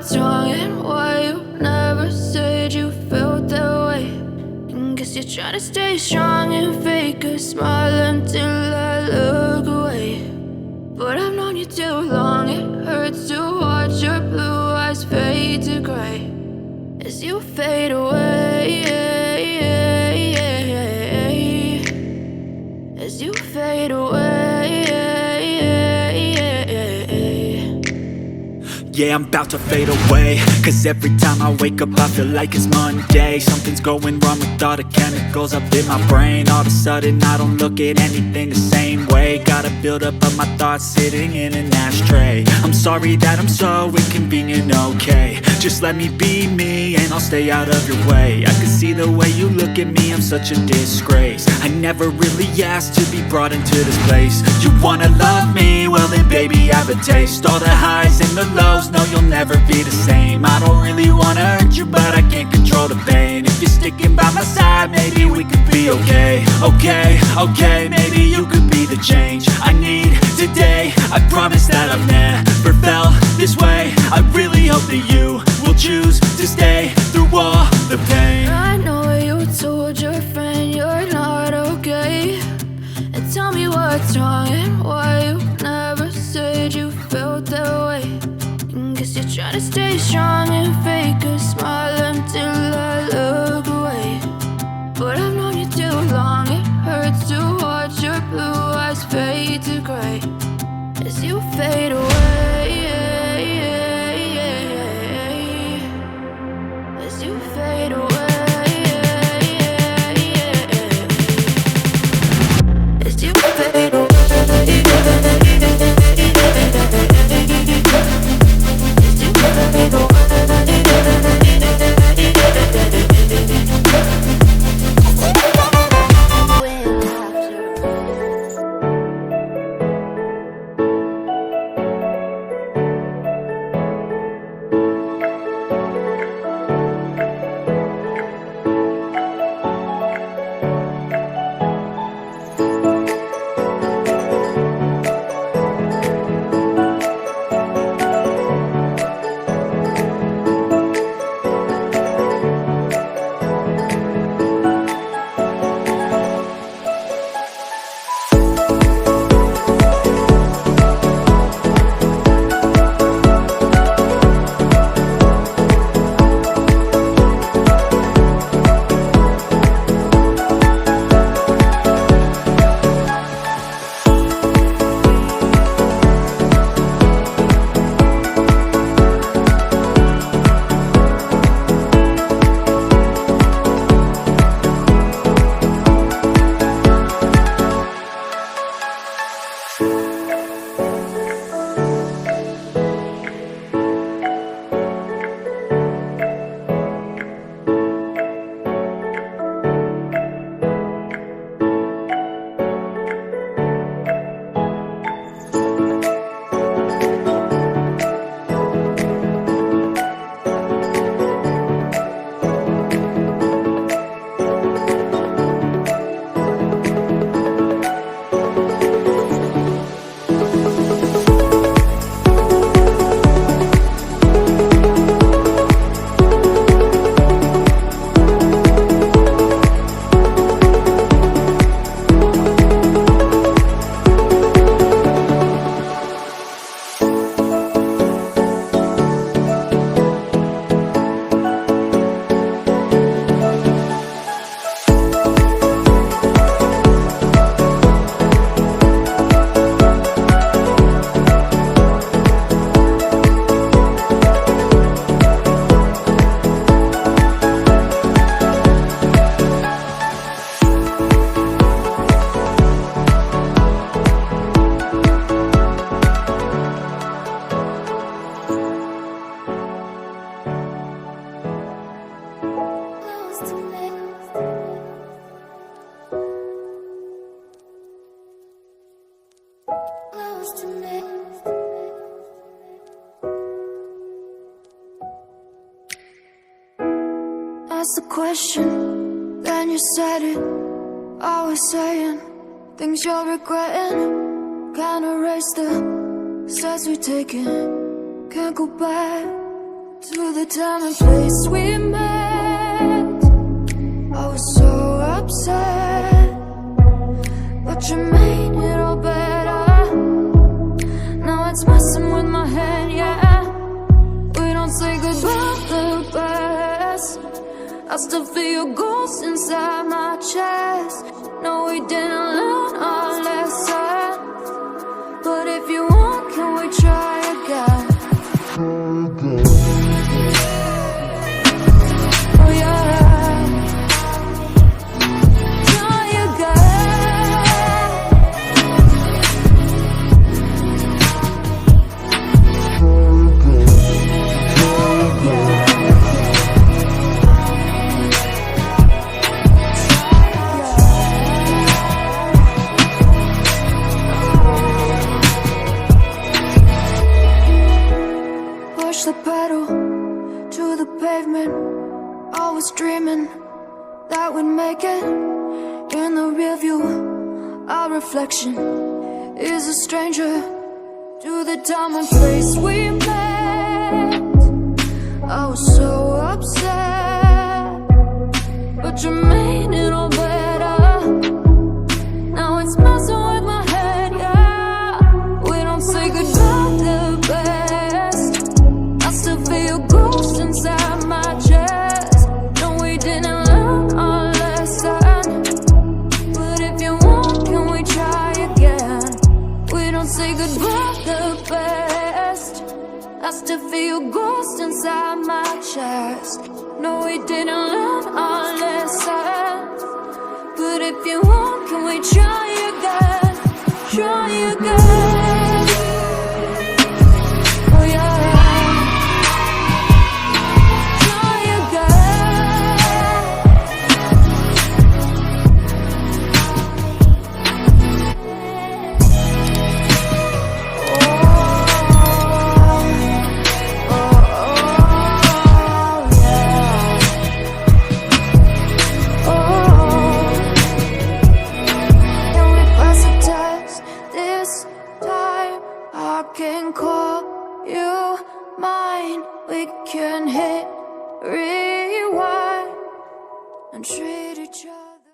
what's wrong and why you never said you felt that way. And guess you're trying to stay strong and fake a smile until I look away. But I've known you too long, it hurts to watch your blue eyes fade to gray as you fade away, as you fade away. Yeah, I'm about to fade away, cause every time I wake up I feel like it's Monday. Something's going wrong with all the chemicals up in my brain. All of a sudden I don't look at anything the same way. Gotta build up of my thoughts sitting in an ashtray. I'm sorry that I'm so inconvenient, okay. Just let me be me and I'll stay out of your way. I can see the way you look at me, I'm such a disgrace. I never really asked to be brought into this place. You wanna love me? Well then baby I have a taste. All the highs and the lows, no you'll never be the same. I don't really wanna hurt you but I can't control the pain. If you're sticking by my side maybe we could be okay. Okay, maybe you could be the change I need today. I promise that I've never felt this way. I really hope that you will choose to stay through all the pain. I know you told your friend you're not okay, and tell me what's wrong and why you never said you felt that way. And guess you're trying to stay strong and fake a smile until I look away. But I've known you too long, it hurts to watch your blue eyes fade to gray as you fade away, as you fade away, as you fade away. Asked the question, then you said it. Always saying things you're regretting. Can't erase the steps we've taken. Can't go back, to the time and place we met. I was so upset, but you made it all better. Now it's messing with my head, yeah. We don't say goodbye the best. I still feel your ghost inside my chest. No, we didn't learn our lesson, but if you want, can we try again? Oh yeah, try again. Push the pedal to the pavement. I was dreaming that we'd make it. In the rear view, our reflection is a stranger to the time and place we met. I was so upset, but you made it all better. Now it's messing with my head, yeah. We don't say goodbye the best. I still feel your ghost inside my chest. No, we didn't learn our lesson, but if you want, can we try again? We don't say goodbye the best. I still feel your ghost inside my chest. No, we didn't learn our lesson, but if you want, can we try again? Try again.